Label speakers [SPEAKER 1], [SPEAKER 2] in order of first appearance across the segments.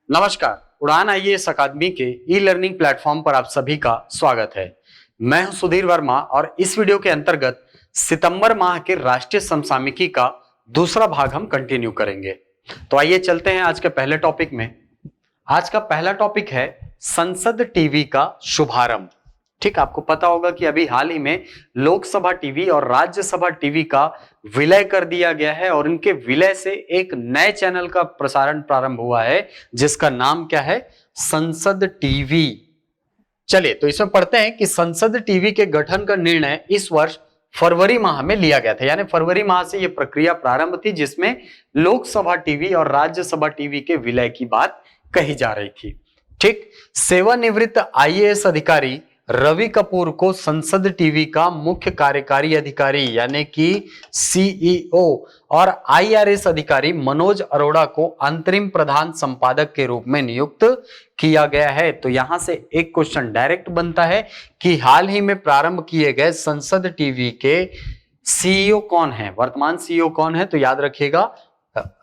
[SPEAKER 1] नमस्कार, उड़ान आईएएस अकादमी के ई लर्निंग प्लेटफॉर्म पर आप सभी का स्वागत है। मैं हूं सुधीर वर्मा और इस वीडियो के अंतर्गत सितंबर माह के राष्ट्रीय समसामयिकी का दूसरा भाग हम कंटिन्यू करेंगे। तो आइए चलते हैं आज के पहले टॉपिक में। आज का पहला टॉपिक है संसद टीवी का शुभारंभ। ठीक, आपको पता होगा कि अभी हाल ही में लोकसभा टीवी और राज्यसभा टीवी का विलय कर दिया गया है और इनके विलय से एक नए चैनल का प्रसारण प्रारंभ हुआ है जिसका नाम क्या है, संसद टीवी। चलिए तो इसमें पढ़ते हैं कि संसद टीवी के गठन का निर्णय इस वर्ष फरवरी माह में लिया गया था, यानी फरवरी माह से यह प्रक्रिया प्रारंभ थी जिसमें लोकसभा टीवी और राज्यसभा टीवी के विलय की बात कही जा रही थी। ठीक, सेवानिवृत्त आईएएस अधिकारी रवि कपूर को संसद टीवी का मुख्य कार्यकारी अधिकारी यानी कि सीईओ और आईआरएस अधिकारी मनोज अरोड़ा को अंतरिम प्रधान संपादक के रूप में नियुक्त किया गया है। तो यहां से एक क्वेश्चन डायरेक्ट बनता है कि हाल ही में प्रारंभ किए गए संसद टीवी के सीईओ कौन है, वर्तमान सीईओ कौन है? तो याद रखिएगा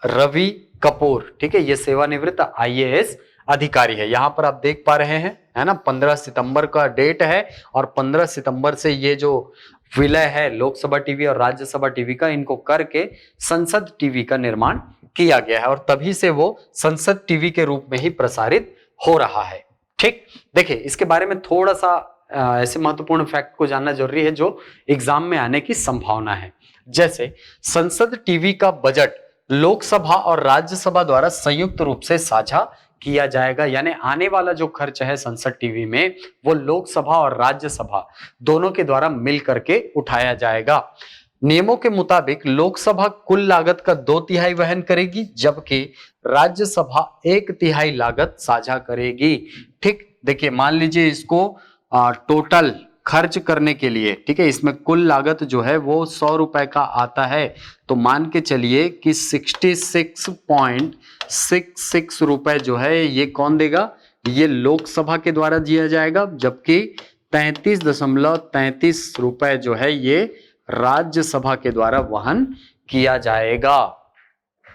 [SPEAKER 1] रवि कपूर। ठीक है, यह सेवानिवृत्त आईएएस अधिकारी है। यहां पर आप देख पा रहे हैं, है ना, 15 सितंबर का डेट है और 15 सितंबर से ये जो विलय है लोकसभा टीवी और राज्यसभा टीवी का, इनको करके संसद टीवी का निर्माण किया गया है और तभी से वो संसद टीवी के रूप में ही प्रसारित हो रहा है। ठीक, देखिए इसके बारे में थोड़ा सा ऐसे महत्वपूर्ण फैक्ट को जानना जरूरी है जो एग्जाम में आने की संभावना है। जैसे संसद टीवी का बजट लोकसभा और राज्यसभा द्वारा संयुक्त रूप से साझा किया जाएगा, यानी आने वाला जो खर्च है संसद टीवी में वो लोकसभा और राज्यसभा दोनों के द्वारा मिल करके उठाया जाएगा। नियमों के मुताबिक लोकसभा कुल लागत का 2/3 वहन करेगी जबकि राज्यसभा 1/3 लागत साझा करेगी। ठीक, देखिए मान लीजिए इसको टोटल खर्च करने के लिए, ठीक है, इसमें कुल लागत जो है वो 100 रुपए का आता है, तो मान के चलिए कि 66.66 रुपए जो है ये कौन देगा, ये लोकसभा के द्वारा दिया जाएगा, जबकि 33.33 रुपए जो है ये राज्यसभा के द्वारा वहन किया जाएगा।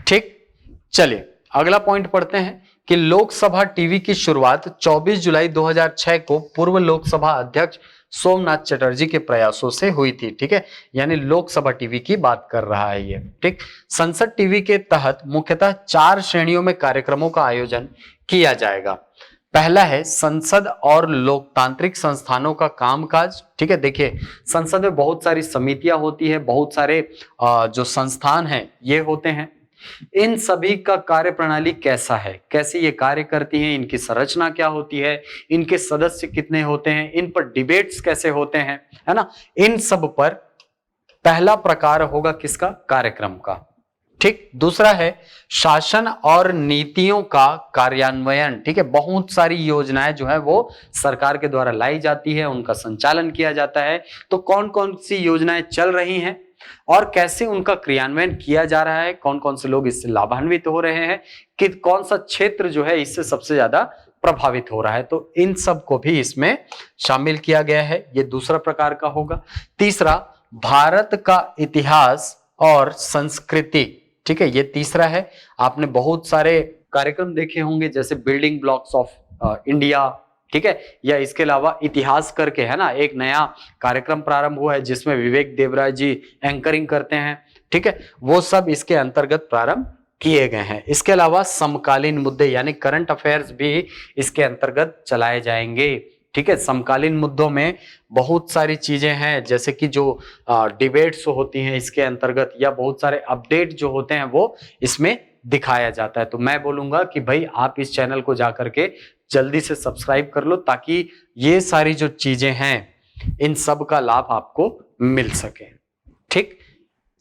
[SPEAKER 1] ठीक, चलिए अगला पॉइंट पढ़ते हैं कि लोकसभा टीवी की शुरुआत 24 जुलाई 2006 को पूर्व लोकसभा अध्यक्ष सोमनाथ चटर्जी के प्रयासों से हुई थी। ठीक है, यानी लोकसभा टीवी की बात कर रहा है ये। ठीक, संसद टीवी के तहत मुख्यतः 4 श्रेणियों में कार्यक्रमों का आयोजन किया जाएगा। पहला है संसद और लोकतांत्रिक संस्थानों का कामकाज। ठीक है, देखिए संसद में बहुत सारी समितियां होती है, बहुत सारे जो संस्थान हैं ये होते हैं। इन सभी का कार्य प्रणाली कैसा है, कैसे ये कार्य करती हैं, इनकी संरचना क्या होती है, इनके सदस्य कितने होते हैं, इन पर डिबेट्स कैसे होते हैं, है ना, इन सब पर पहला प्रकार होगा किसका, कार्यक्रम का। ठीक, दूसरा है शासन और नीतियों का कार्यान्वयन। ठीक है, बहुत सारी योजनाएं जो है वो सरकार के द्वारा लाई जाती है, उनका संचालन किया जाता है। तो कौन कौन सी योजनाएं चल रही हैं और कैसे उनका क्रियान्वयन किया जा रहा है, कौन कौन से लोग इससे लाभान्वित हो रहे हैं, कि कौन सा क्षेत्र जो है इससे सबसे ज्यादा प्रभावित हो रहा है, तो इन सब को भी इसमें शामिल किया गया है। ये दूसरा प्रकार का होगा। तीसरा भारत का इतिहास और संस्कृति। ठीक है, ये तीसरा है। आपने बहुत सारे कार्यक्रम देखे होंगे जैसे बिल्डिंग ब्लॉक्स ऑफ इंडिया, ठीक है, या इसके अलावा इतिहास करके, है ना, एक नया कार्यक्रम प्रारंभ हुआ है जिसमें विवेक देवराय जी एंकरिंग करते हैं। ठीक है, वो सब इसके अंतर्गत प्रारंभ किए गए हैं। इसके अलावा समकालीन मुद्दे यानी करंट अफेयर्स भी इसके अंतर्गत चलाए जाएंगे। ठीक है, समकालीन मुद्दों में बहुत सारी चीजें हैं जैसे कि जो डिबेट्स होती हैं इसके अंतर्गत, या बहुत सारे अपडेट जो होते हैं वो इसमें दिखाया जाता है। तो मैं बोलूंगा कि भाई आप इस चैनल को जाकर के जल्दी से सब्सक्राइब कर लो ताकि ये सारी जो चीजें हैं इन सब का लाभ आपको मिल सके। ठीक,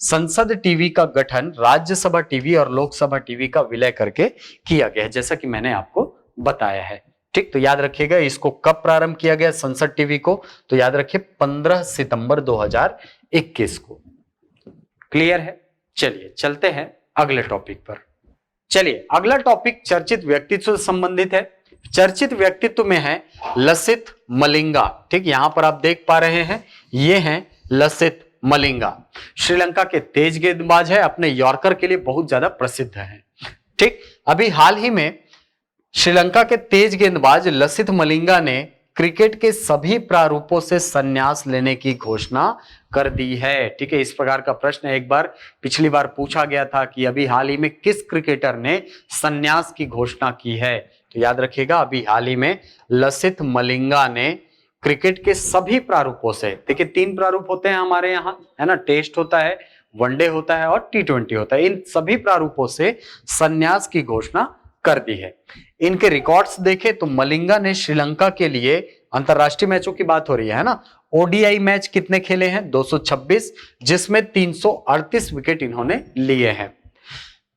[SPEAKER 1] संसद टीवी का गठन राज्यसभा टीवी और लोकसभा टीवी का विलय करके किया गया है, जैसा कि मैंने आपको बताया है। ठीक, तो याद रखिएगा इसको कब प्रारंभ किया गया संसद टीवी को, तो याद रखिए 15 सितंबर 2021 को। क्लियर है? चलिए चलते हैं अगले टॉपिक पर। चलिए अगला टॉपिक चर्चित व्यक्तित्व से संबंधित है। चर्चित व्यक्तित्व में है लसित मलिंगा। ठीक, यहां पर आप देख पा रहे हैं ये हैं लसित मलिंगा श्रीलंका के तेज गेंदबाज है, अपने यॉर्कर के लिए बहुत ज्यादा प्रसिद्ध है। ठीक, अभी हाल ही में श्रीलंका के तेज गेंदबाज लसिथ मलिंगा ने क्रिकेट के सभी प्रारूपों से संन्यास लेने की घोषणा कर दी है। ठीक है, इस प्रकार का प्रश्न एक बार पिछली बार पूछा गया था कि अभी हाल ही में किस क्रिकेटर ने संन्यास की घोषणा की है। तो याद रखिएगा, अभी हाल ही में लसिथ मलिंगा ने क्रिकेट के सभी प्रारूपों से, देखिए 3 प्रारूप होते हैं हमारे यहाँ, है ना, टेस्ट होता है, वनडे होता है और T20 होता है, इन सभी प्रारूपों से संन्यास की घोषणा कर दी है। इनके रिकॉर्ड्स देखें तो मलिंगा ने श्रीलंका के लिए अंतरराष्ट्रीय मैचों की बात हो रही है ना, ओडीआई मैच कितने खेले हैं? 226, जिसमें 338 विकेट इन्होंने लिए हैं।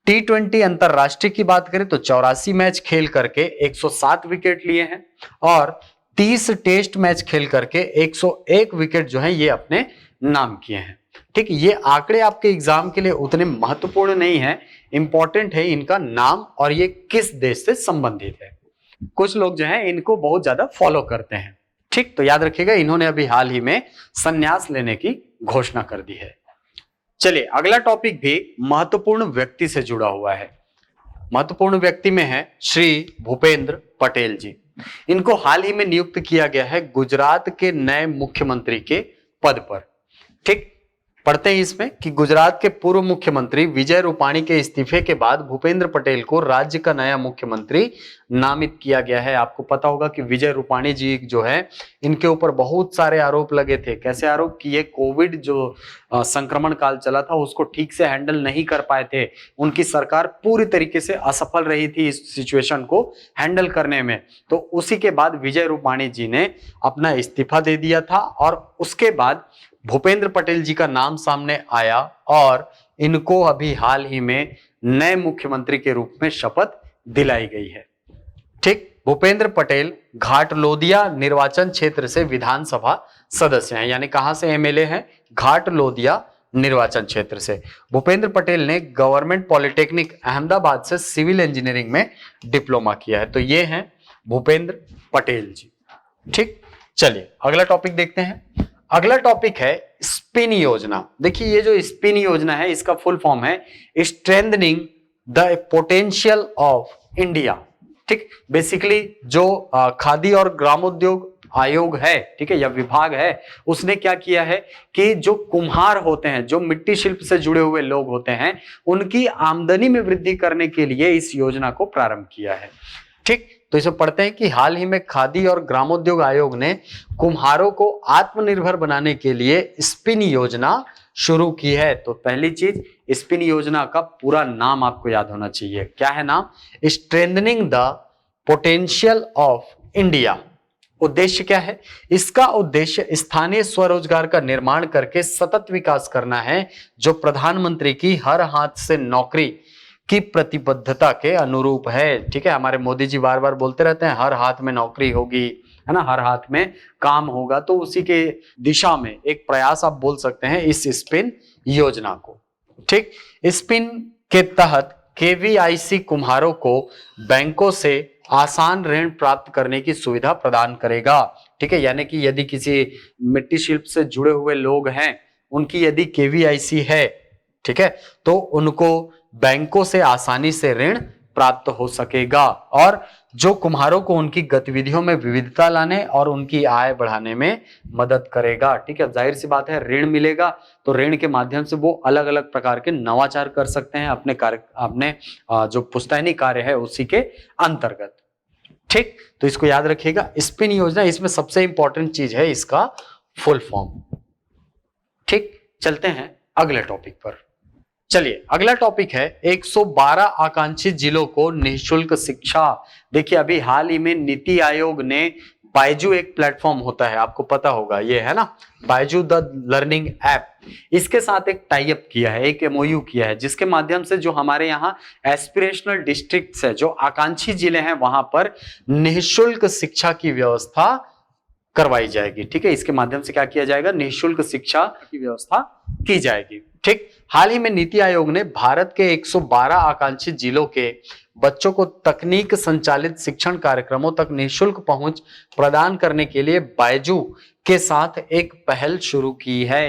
[SPEAKER 1] T20 अंतरराष्ट्रीय की बात करें तो 84 मैच खेल करके 107 विकेट लिए हैं और 30 टेस्ट मैच खेल करके 101 विकेट जो है ये अपने नाम किए हैं। ठीक, ये आंकड़े आपके एग्जाम के लिए उतने महत्वपूर्ण नहीं है, इंपॉर्टेंट है इनका नाम और ये किस देश से संबंधित है। कुछ लोग जो है इनको बहुत ज्यादा फॉलो करते हैं। ठीक, तो याद रखिएगा, इन्होंने अभी हाल ही में संन्यास लेने की घोषणा कर दी है। चलिए, अगला टॉपिक भी महत्वपूर्ण व्यक्ति से जुड़ा हुआ है। महत्वपूर्ण व्यक्ति में है श्री भूपेंद्र पटेल जी। इनको हाल ही में नियुक्त किया गया है गुजरात के नए मुख्यमंत्री के पद पर। ठीक, पढ़ते हैं इसमें कि गुजरात के पूर्व मुख्यमंत्री विजय रूपाणी के इस्तीफे के बाद भूपेंद्र पटेल को राज्य का नया मुख्यमंत्री नामित किया गया है। आपको पता होगा कि विजय रूपाणी जी जो है, इनके ऊपर बहुत सारे आरोप लगे थे। कैसे आरोप? कि ये कोविड जो संक्रमण काल चला था उसको ठीक से हैंडल नहीं कर पाए थे। उनकी सरकार पूरी तरीके से असफल रही थी इस सिचुएशन को हैंडल करने में। तो उसी के बाद विजय रूपाणी जी ने अपना इस्तीफा दे दिया था और उसके बाद भूपेंद्र पटेल जी का नाम सामने आया और इनको अभी हाल ही में नए मुख्यमंत्री के रूप में शपथ दिलाई गई है। ठीक, भूपेंद्र पटेल घाटलोदिया निर्वाचन क्षेत्र से विधानसभा सदस्य हैं, यानी कहां से एमएलए हैं? घाटलोदिया निर्वाचन क्षेत्र से। भूपेंद्र पटेल ने गवर्नमेंट पॉलिटेक्निक अहमदाबाद से सिविल इंजीनियरिंग में डिप्लोमा किया है। तो ये हैं भूपेंद्र पटेल जी। ठीक, चलिए अगला टॉपिक देखते हैं। अगला टॉपिक है स्पिन योजना। देखिए, ये जो स्पिन योजना है इसका फुल फॉर्म है strengthening the potential of India. ठीक, बेसिकली जो खादी और ग्रामोद्योग आयोग है, ठीक है, या विभाग है, उसने क्या किया है कि जो कुम्हार होते हैं, जो मिट्टी शिल्प से जुड़े हुए लोग होते हैं, उनकी आमदनी में वृद्धि करने के लिए इस योजना को प्रारंभ किया है। ठीक, तो इसे पढ़ते हैं कि हाल ही में खादी और ग्रामोद्योग आयोग ने कुम्हारों को आत्मनिर्भर बनाने के लिए स्पिन योजना शुरू की है। तो पहली चीज, स्पिन योजना का पूरा नाम आपको याद होना चाहिए। क्या है नाम? Strengthening the potential of India. उद्देश्य क्या है इसका? उद्देश्य स्थानीय स्वरोजगार का निर्माण करके सतत विकास करना है, जो प्रधानमंत्री की हर हाथ से नौकरी की प्रतिबद्धता के अनुरूप है। ठीक है, हमारे मोदी जी बार बार बोलते रहते हैं हर हाथ में नौकरी होगी, है ना, हर हाथ में काम होगा। तो उसी के दिशा में एक प्रयास आप बोल सकते हैं इस स्पिन योजना को। ठीक, स्पिन के तहत केवीआईसी कुम्हारों को बैंकों से आसान ऋण प्राप्त करने की सुविधा प्रदान करेगा। ठीक है, यानी कि यदि किसी मिट्टी शिल्प से जुड़े हुए लोग हैं, उनकी यदि केवीआईसी है, ठीक है, तो उनको बैंकों से आसानी से ऋण प्राप्त हो सकेगा और जो कुम्हारों को उनकी गतिविधियों में विविधता लाने और उनकी आय बढ़ाने में मदद करेगा। ठीक है, जाहिर सी बात है, ऋण मिलेगा तो ऋण के माध्यम से वो अलग अलग प्रकार के नवाचार कर सकते हैं अपने कार्य, अपने जो पुश्तैनी कार्य है उसी के अंतर्गत। ठीक, तो इसको याद रखिएगा, स्पिन योजना, इसमें सबसे इंपॉर्टेंट चीज है इसका फुल फॉर्म। ठीक, चलते हैं अगले टॉपिक पर। चलिए अगला टॉपिक है 112 आकांक्षी जिलों को निःशुल्क शिक्षा। देखिए, अभी हाल ही में नीति आयोग ने बायजू एक प्लेटफॉर्म होता है, आपको पता होगा, ये है ना, बायजू द लर्निंग ऐप, इसके साथ एक टाई अप किया है, एक एमओयू किया है, जिसके माध्यम से जो हमारे यहाँ एस्पिरेशनल डिस्ट्रिक्ट्स है, जो आकांक्षी जिले हैं, वहां पर निःशुल्क शिक्षा की व्यवस्था करवाई जाएगी। ठीक है, इसके माध्यम से क्या किया जाएगा? निःशुल्क शिक्षा की व्यवस्था की जाएगी। ठीक, हाल ही में नीति आयोग ने भारत के 112 आकांक्षी जिलों के बच्चों को तकनीक संचालित शिक्षण कार्यक्रमों तक निःशुल्क पहुंच प्रदान करने के लिए बायजू के साथ एक पहल शुरू की है।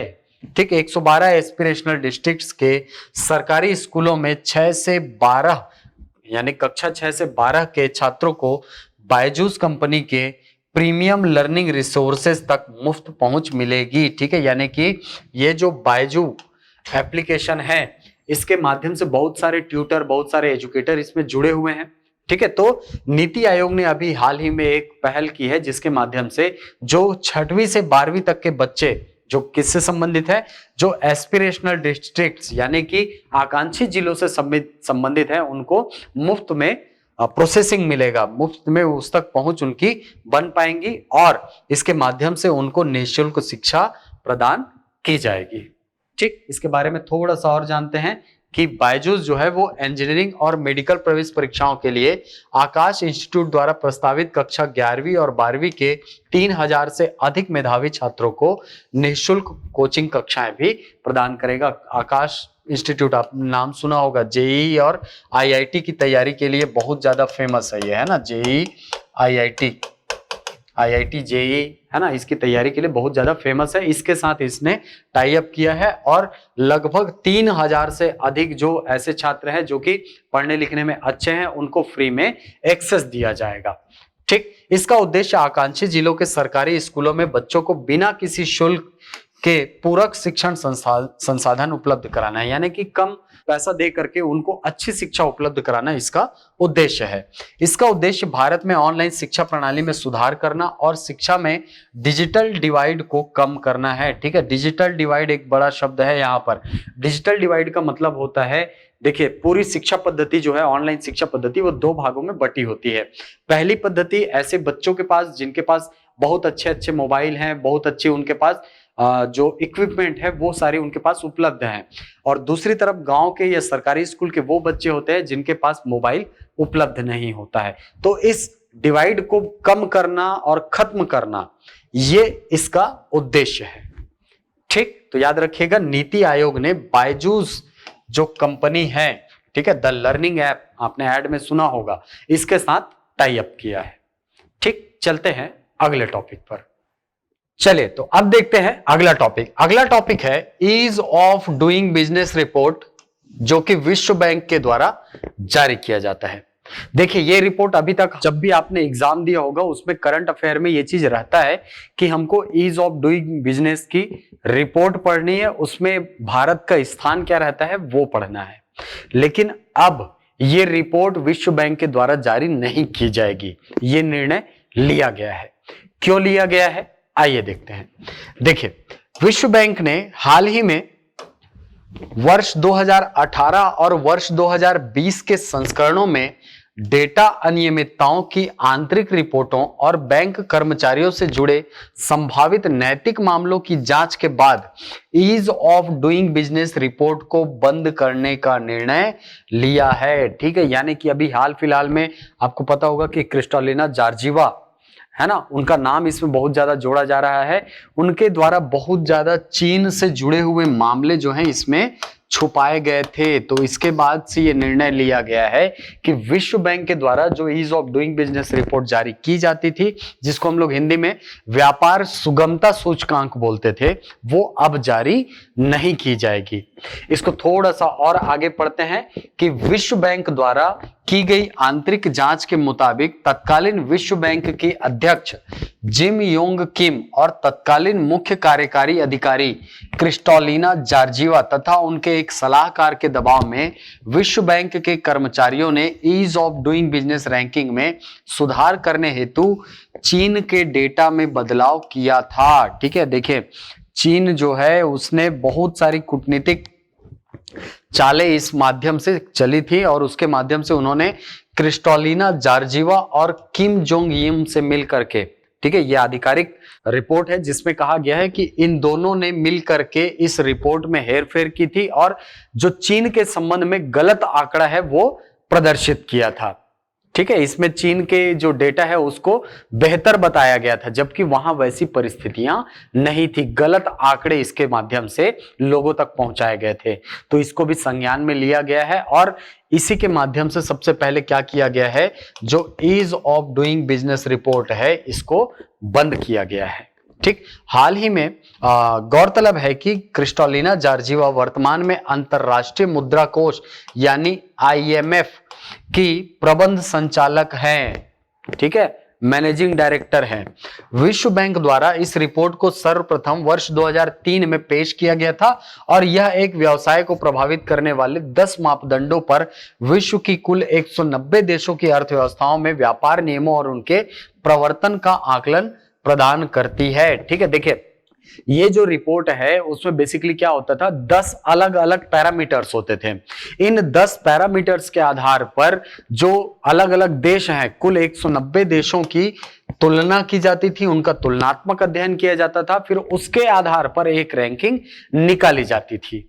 [SPEAKER 1] ठीक, 112 एस्पिरेशनल डिस्ट्रिक्ट्स के सरकारी स्कूलों में 6 से 12 यानी कक्षा 6 से 12 के छात्रों को बायजूस कंपनी के प्रीमियम लर्निंग रिसोर्सेज तक मुफ्त पहुंच मिलेगी। ठीक है, यानी कि ये जो बायजू एप्लीकेशन है इसके माध्यम से बहुत सारे ट्यूटर, बहुत सारे एजुकेटर इसमें जुड़े हुए हैं। ठीक है, तो नीति आयोग ने अभी हाल ही में एक पहल की है जिसके माध्यम से जो 6वीं से 12वीं तक के बच्चे जो किससे संबंधित है, जो एस्पिरेशनल डिस्ट्रिक्ट्स यानी कि आकांक्षी जिलों से संबंधित है, उनको मुफ्त में प्रोसेसिंग मिलेगा, मुफ्त में उस तक पहुंच उनकी बन पाएंगी और इसके माध्यम से उनको निःशुल्क शिक्षा प्रदान की जाएगी। ठीक, इसके बारे में थोड़ा सा और जानते हैं कि बायजूस जो है वो इंजीनियरिंग और मेडिकल प्रवेश परीक्षाओं के लिए आकाश इंस्टीट्यूट द्वारा प्रस्तावित कक्षा 11वीं और 12वीं के 3000 से अधिक मेधावी छात्रों को निःशुल्क कोचिंग कक्षाएं भी प्रदान करेगा। आकाश इंस्टीट्यूट आप नाम सुना होगा, जेईई और आईआईटी की तैयारी के लिए बहुत ज्यादा फेमस है ये, है ना, जेईई आईआईटी जेईई, है ना, इसकी तैयारी के लिए बहुत ज्यादा फेमस है। इसके साथ इसने टाई अप किया है और लगभग 3000 से अधिक जो ऐसे छात्र हैं जो कि पढ़ने लिखने में अच्छे हैं उनको फ्री में एक्सेस दिया जाएगा। ठीक, इसका उद्देश्य आकांक्षी जिलों के सरकारी स्कूलों में बच्चों को बिना किसी शुल्क के पूरक शिक्षण संसाधन उपलब्ध कराना है, यानी कि कम पैसा दे करके उनको अच्छी शिक्षा उपलब्ध कराना इसका उद्देश्य है। इसका उद्देश्य भारत में ऑनलाइन शिक्षा प्रणाली में सुधार करना और शिक्षा में डिजिटल डिवाइड को कम करना है। ठीक है, डिजिटल डिवाइड एक बड़ा शब्द है यहाँ पर। डिजिटल डिवाइड का मतलब होता है, देखिए पूरी शिक्षा पद्धति जो है, ऑनलाइन शिक्षा पद्धति, वो 2 भागों में बटी होती है। पहली पद्धति ऐसे बच्चों के पास जिनके पास बहुत अच्छे अच्छे मोबाइल हैं, बहुत अच्छे उनके पास जो इक्विपमेंट है वो सारे उनके पास उपलब्ध हैं, और दूसरी तरफ गांव के या सरकारी स्कूल के वो बच्चे होते हैं जिनके पास मोबाइल उपलब्ध नहीं होता है। तो इस डिवाइड को कम करना और खत्म करना ये इसका उद्देश्य है। ठीक, तो याद रखिएगा नीति आयोग ने बायजूस जो कंपनी है, ठीक है, द लर्निंग ऐप आपने ऐड में सुना होगा, इसके साथ टाई अप किया है। ठीक, चलते हैं अगले टॉपिक पर। चलिए, तो अब देखते हैं अगला टॉपिक। अगला टॉपिक है ease of doing business report, जो कि विश्व बैंक के द्वारा जारी किया जाता है। देखिए, ये रिपोर्ट अभी तक जब भी आपने एग्जाम दिया होगा उसमें करंट अफेयर में ये चीज रहता है कि हमको ईज ऑफ डूइंग बिजनेस की रिपोर्ट पढ़नी है, उसमें भारत का स्थान क्या रहता है वो पढ़ना है। लेकिन अब ये रिपोर्ट विश्व बैंक के द्वारा जारी नहीं की जाएगी, ये निर्णय लिया गया है। क्यों लिया गया है, आइए देखते हैं। देखिए, विश्व बैंक ने हाल ही में वर्ष 2018 और वर्ष 2020 के संस्करणों में डेटा अनियमितताओं की आंतरिक रिपोर्टों और बैंक कर्मचारियों से जुड़े संभावित नैतिक मामलों की जांच के बाद ease of doing business report को बंद करने का निर्णय लिया है। ठीक है, यानी कि अभी हाल फिलहाल में आपको पता होगा कि क्रिस्टालिना जॉर्जिवा, है ना, उनका नाम इसमें बहुत ज्यादा जोड़ा जा रहा है। उनके द्वारा बहुत ज्यादा चीन से जुड़े हुए मामले जो हैं इसमें छुपाए गए थे। तो इसके बाद से ये निर्णय लिया गया है कि विश्व बैंक के द्वारा जो ease of doing business report जारी की जाती थी, जिसको हम लोग हिंदी में व्यापार सुगमता सूचकांक बोलते थे, वो अब जारी नहीं की जाएगी। इसको थोड़ा सा और आगे पढ़ते हैं कि विश्व बैंक द्वारा की गई आंतरिक जांच के मुताबिक तत्कालीन विश्व बैंक के अध्यक्ष जिम योंग किम और तत्कालीन मुख्य कार्यकारी अधिकारी क्रिस्टालिना जॉर्जिवा तथा उनके एक सलाहकार के दबाव में विश्व बैंक के कर्मचारियों ने ease of doing business ranking में सुधार करने हेतु चीन के डेटा में बदलाव किया था। ठीक है, देखिए चीन जो है उसने बहुत सारी कूटनीतिक चालें इस माध्यम से चली थी और उसके माध्यम से उन्होंने क्रिस्टालिना जॉर्जिवा और किम जोंग यिम से मिल करके, ठीक है, यह आधिकारिक रिपोर्ट है जिसमें कहा गया है कि इन दोनों ने मिल करके इस रिपोर्ट में हेरफेर की थी और जो चीन के संबंध में गलत आंकड़ा है वो प्रदर्शित किया था। ठीक है, इसमें चीन के जो डेटा है उसको बेहतर बताया गया था, जबकि वहां वैसी परिस्थितियां नहीं थी। गलत आंकड़े इसके माध्यम से लोगों तक पहुंचाए गए थे। तो इसको भी संज्ञान में लिया गया है और इसी के माध्यम से सबसे पहले क्या किया गया है, जो ease of doing business report है इसको बंद किया गया है। ठीक, हाल ही में गौरतलब है कि क्रिस्टोलिना जॉर्जिवा वर्तमान में अंतरराष्ट्रीय मुद्रा कोष यानी IMF की प्रबंध संचालक हैं। ठीक है, मैनेजिंग डायरेक्टर हैं। विश्व बैंक द्वारा इस रिपोर्ट को सर्वप्रथम वर्ष 2003 में पेश किया गया था और यह एक व्यवसाय को प्रभावित करने वाले 10 मापदंडों पर विश्व की कुल 190 देशों की अर्थव्यवस्थाओं में व्यापार नियमों और उनके प्रवर्तन का आकलन प्रदान करती है। ठीक है, देखिए ये जो रिपोर्ट है उसमें बेसिकली क्या होता था, 10 अलग अलग पैरामीटर्स होते थे। इन 10 पैरामीटर्स के आधार पर जो अलग अलग देश हैं, कुल 190 देशों की तुलना की जाती थी, उनका तुलनात्मक अध्ययन किया जाता था, फिर उसके आधार पर एक रैंकिंग निकाली जाती थी।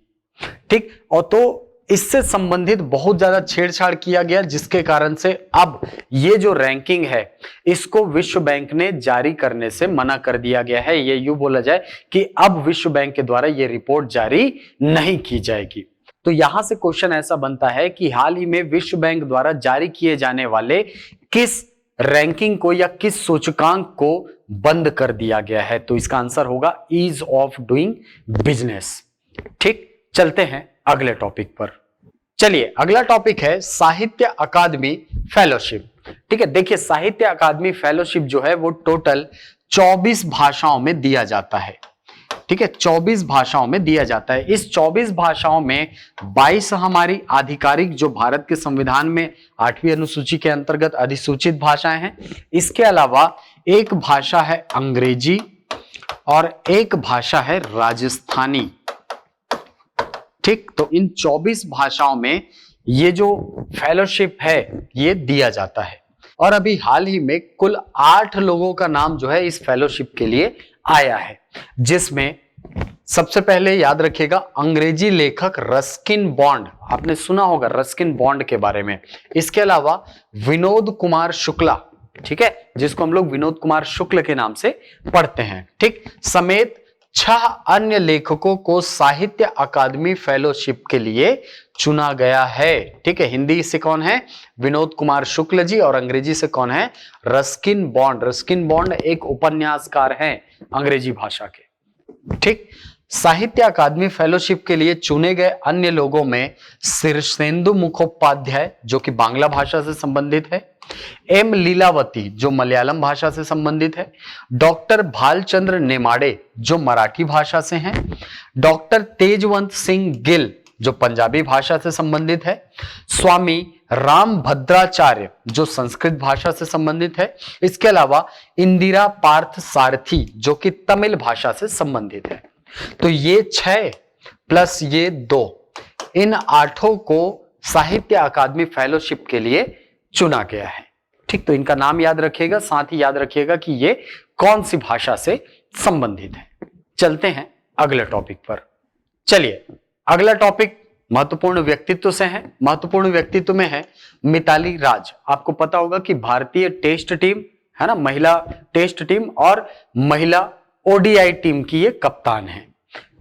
[SPEAKER 1] ठीक, और तो इससे संबंधित बहुत ज्यादा छेड़छाड़ किया गया, जिसके कारण से अब ये जो रैंकिंग है इसको विश्व बैंक ने जारी करने से मना कर दिया गया है। ये यूं बोला जाए कि अब विश्व बैंक के द्वारा ये रिपोर्ट जारी नहीं की जाएगी। तो यहां से क्वेश्चन ऐसा बनता है कि हाल ही में विश्व बैंक द्वारा जारी किए जाने वाले किस रैंकिंग को या किस सूचकांक को बंद कर दिया गया है? तो इसका आंसर होगा ईज ऑफ डूइंग बिजनेस। ठीक, चलते हैं अगले टॉपिक पर। चलिए, अगला टॉपिक है साहित्य अकादमी फेलोशिप। ठीक है, देखिए साहित्य अकादमी फेलोशिप जो है वो टोटल 24 भाषाओं में दिया जाता है। ठीक है, 24 भाषाओं में दिया जाता है। इस 24 भाषाओं में 22 हमारी आधिकारिक जो भारत के संविधान में 8वीं अनुसूची के अंतर्गत अधिसूचित भाषाएं हैं। इसके अलावा एक भाषा है अंग्रेजी और एक भाषा है राजस्थानी। ठीक, तो इन 24 भाषाओं में ये जो फेलोशिप है ये दिया जाता है। और अभी हाल ही में कुल 8 लोगों का नाम जो है इस फेलोशिप के लिए आया है, जिसमें सबसे पहले याद रखिएगा अंग्रेजी लेखक रस्किन बॉन्ड, आपने सुना होगा रस्किन बॉन्ड के बारे में। इसके अलावा विनोद कुमार शुक्ला, ठीक है, जिसको हम लोग विनोद कुमार शुक्ल के नाम से पढ़ते हैं, ठीक, समेत 6 अन्य लेखकों को साहित्य अकादमी फेलोशिप के लिए चुना गया है। ठीक है, हिंदी से कौन है? विनोद कुमार शुक्ल जी, और अंग्रेजी से कौन है? Ruskin bond. रस्किन बॉन्ड एक उपन्यासकार हैं अंग्रेजी भाषा के। ठीक, साहित्य अकादमी फेलोशिप के लिए चुने गए अन्य लोगों में शीर्षेंदु मुखोपाध्याय जो कि बांग्ला भाषा से संबंधित है, एम लीलावती जो मलयालम भाषा से संबंधित है, डॉक्टर भालचंद्र नेमाड़े जो मराठी भाषा से हैं, डॉक्टर तेजवंत सिंह गिल जो पंजाबी भाषा से संबंधित है, स्वामी राम भद्राचार्य जो संस्कृत भाषा से संबंधित है, इसके अलावा इंदिरा पार्थ सारथी जो कि तमिल भाषा से संबंधित है। तो ये 6 प्लस ये 2, इन 8 को साहित्य अकादमी फेलोशिप के लिए चुना गया है। ठीक, तो इनका नाम याद रखिएगा, साथ ही याद रखिएगा कि ये कौन सी भाषा से संबंधित है। चलते हैं अगले टॉपिक पर। चलिए, अगला टॉपिक महत्वपूर्ण व्यक्तित्व से है। महत्वपूर्ण व्यक्तित्व में है मिताली राज। आपको पता होगा कि भारतीय टेस्ट टीम है ना, महिला टेस्ट टीम और महिला ODI टीम की ये कप्तान है।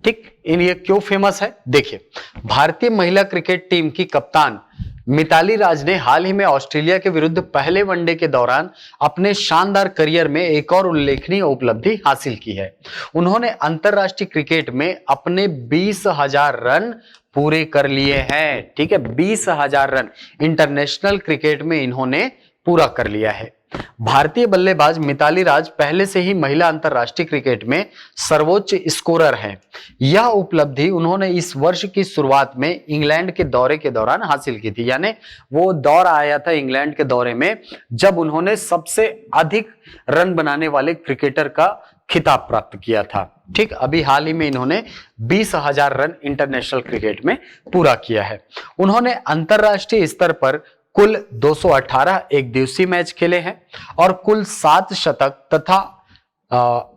[SPEAKER 1] ठीक, ये क्यों फेमस है? देखिए, भारतीय महिला क्रिकेट टीम की कप्तान मिताली राज ने हाल ही में ऑस्ट्रेलिया के विरुद्ध पहले वनडे के दौरान अपने शानदार करियर में एक और उल्लेखनीय उपलब्धि हासिल की है। उन्होंने अंतरराष्ट्रीय क्रिकेट में अपने 20,000 रन पूरे कर लिए हैं। ठीक है, 20,000 रन इंटरनेशनल क्रिकेट में इन्होंने पूरा कर लिया है। भारतीय बल्लेबाज मिताली राज पहले से ही महिला अंतरराष्ट्रीय क्रिकेट में सर्वोच्च स्कोरर हैं। यह उपलब्धि उन्होंने इस वर्ष की शुरुआत में इंग्लैंड के दौरे के दौरान हासिल की थी। यानी वो दौर आया था इंग्लैंड के दौरे में जब उन्होंने सबसे अधिक रन बनाने वाले क्रिकेटर का खिताब प्राप्त किया था। ठीक, अभी हाल ही में इन्होंने 20,000 रन इंटरनेशनल क्रिकेट में पूरा किया है। उन्होंने अंतरराष्ट्रीय स्तर पर कुल 218 एक दिवसीय मैच खेले हैं और कुल 7 शतक तथा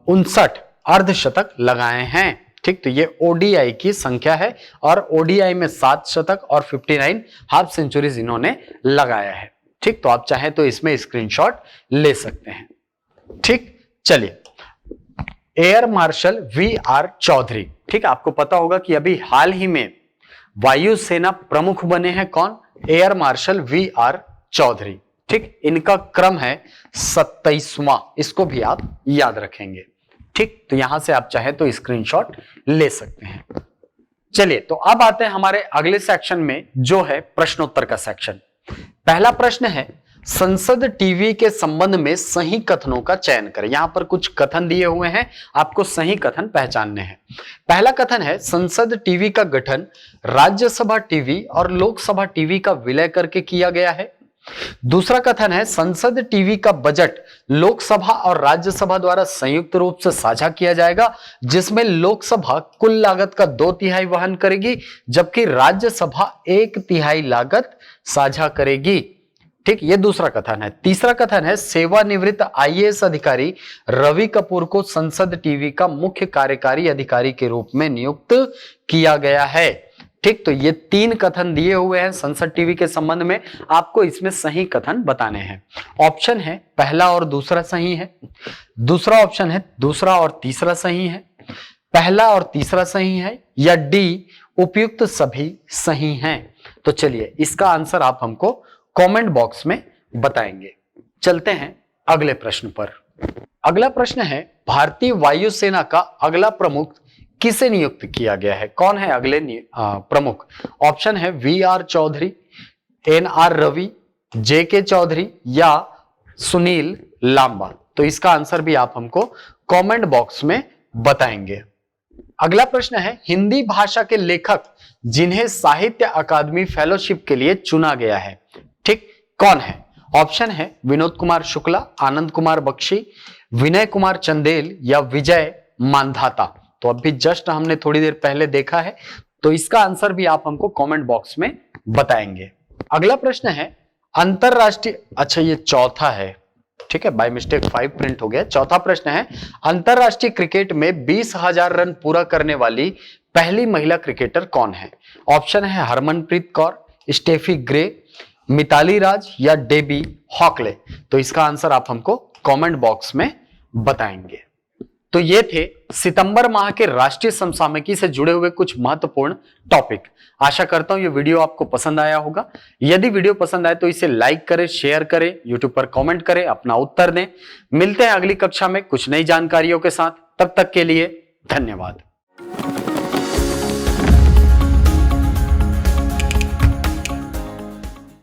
[SPEAKER 1] 59 अर्धशतक लगाए हैं। ठीक, तो ये ODI की संख्या है और ODI में 7 शतक और 59 हाफ सेंचुरीज इन्होंने लगाया है। ठीक, तो आप चाहें तो इसमें स्क्रीनशॉट ले सकते हैं। ठीक, चलिए, एयर मार्शल VR चौधरी। ठीक, आपको पता होगा कि अभी हाल ही में वायुसेना प्रमुख बने हैं कौन? Air marshal VR Chaudhary. ठीक, इनका क्रम है 27वां, इसको भी आप याद रखेंगे। ठीक, तो यहां से आप चाहे तो स्क्रीनशॉट ले सकते हैं। चलिए, तो अब आते हैं हमारे अगले सेक्शन में, जो है प्रश्नोत्तर का सेक्शन। पहला प्रश्न है, संसद टीवी के संबंध में सही कथनों का चयन करें। यहां पर कुछ कथन दिए हुए हैं, आपको सही कथन पहचानने हैं। पहला कथन है, संसद टीवी का गठन राज्यसभा टीवी और लोकसभा टीवी का विलय करके किया गया है। दूसरा कथन है, संसद टीवी का बजट लोकसभा और राज्यसभा द्वारा संयुक्त रूप से साझा किया जाएगा, जिसमें लोकसभा कुल लागत का 2/3 वहन करेगी, जबकि राज्यसभा 1/3 लागत साझा करेगी। ठीक, ये दूसरा कथन है। तीसरा कथन है, सेवानिवृत्त IAS अधिकारी रवि कपूर को संसद टीवी का मुख्य कार्यकारी अधिकारी के रूप में नियुक्त किया गया है। ठीक, तो ये 3 कथन दिए हुए हैं संसद टीवी के संबंध में, आपको इसमें सही कथन बताने हैं। ऑप्शन है पहला और दूसरा सही है, दूसरा ऑप्शन है दूसरा और तीसरा सही है, पहला और तीसरा सही है, या डी उपयुक्त सभी सही हैं। तो चलिए, इसका आंसर आप हमको कमेंट बॉक्स में बताएंगे। चलते हैं अगले प्रश्न पर। अगला प्रश्न है, भारतीय वायुसेना का अगला प्रमुख किसे नियुक्त किया गया है? कौन है अगले प्रमुख? ऑप्शन है VR Chaudhary, NR Ravi, JK Chaudhary या सुनील लांबा। तो इसका आंसर भी आप हमको कमेंट बॉक्स में बताएंगे। अगला प्रश्न है, हिंदी भाषा के लेखक जिन्हें साहित्य अकादमी फेलोशिप के लिए चुना गया है, ठीक, कौन है? ऑप्शन है विनोद कुमार शुक्ला, आनंद कुमार बख्शी, विनय कुमार चंदेल या विजय मानधाता। तो अभी जस्ट हमने थोड़ी देर पहले देखा है, तो इसका आंसर भी आप हमको कमेंट बॉक्स में बताएंगे। अगला प्रश्न है, अंतरराष्ट्रीय, अच्छा ये चौथा है, ठीक है, बाय मिस्टेक 5 प्रिंट हो गया। चौथा प्रश्न है, अंतरराष्ट्रीय क्रिकेट में 20,000 रन पूरा करने वाली पहली महिला क्रिकेटर कौन है? ऑप्शन है हरमनप्रीत कौर, स्टेफी ग्रे, मिताली राज या डेबी हॉकले। तो इसका आंसर आप हमको कमेंट बॉक्स में बताएंगे। तो ये थे सितंबर माह के राष्ट्रीय समसामयिकी से जुड़े हुए कुछ महत्वपूर्ण टॉपिक। आशा करता हूं ये वीडियो आपको पसंद आया होगा। यदि वीडियो पसंद आए तो इसे लाइक करें, शेयर करें, यूट्यूब पर कमेंट करें, अपना उत्तर दें। मिलते हैं अगली कक्षा में कुछ नई जानकारियों के साथ। तब तक के लिए धन्यवाद।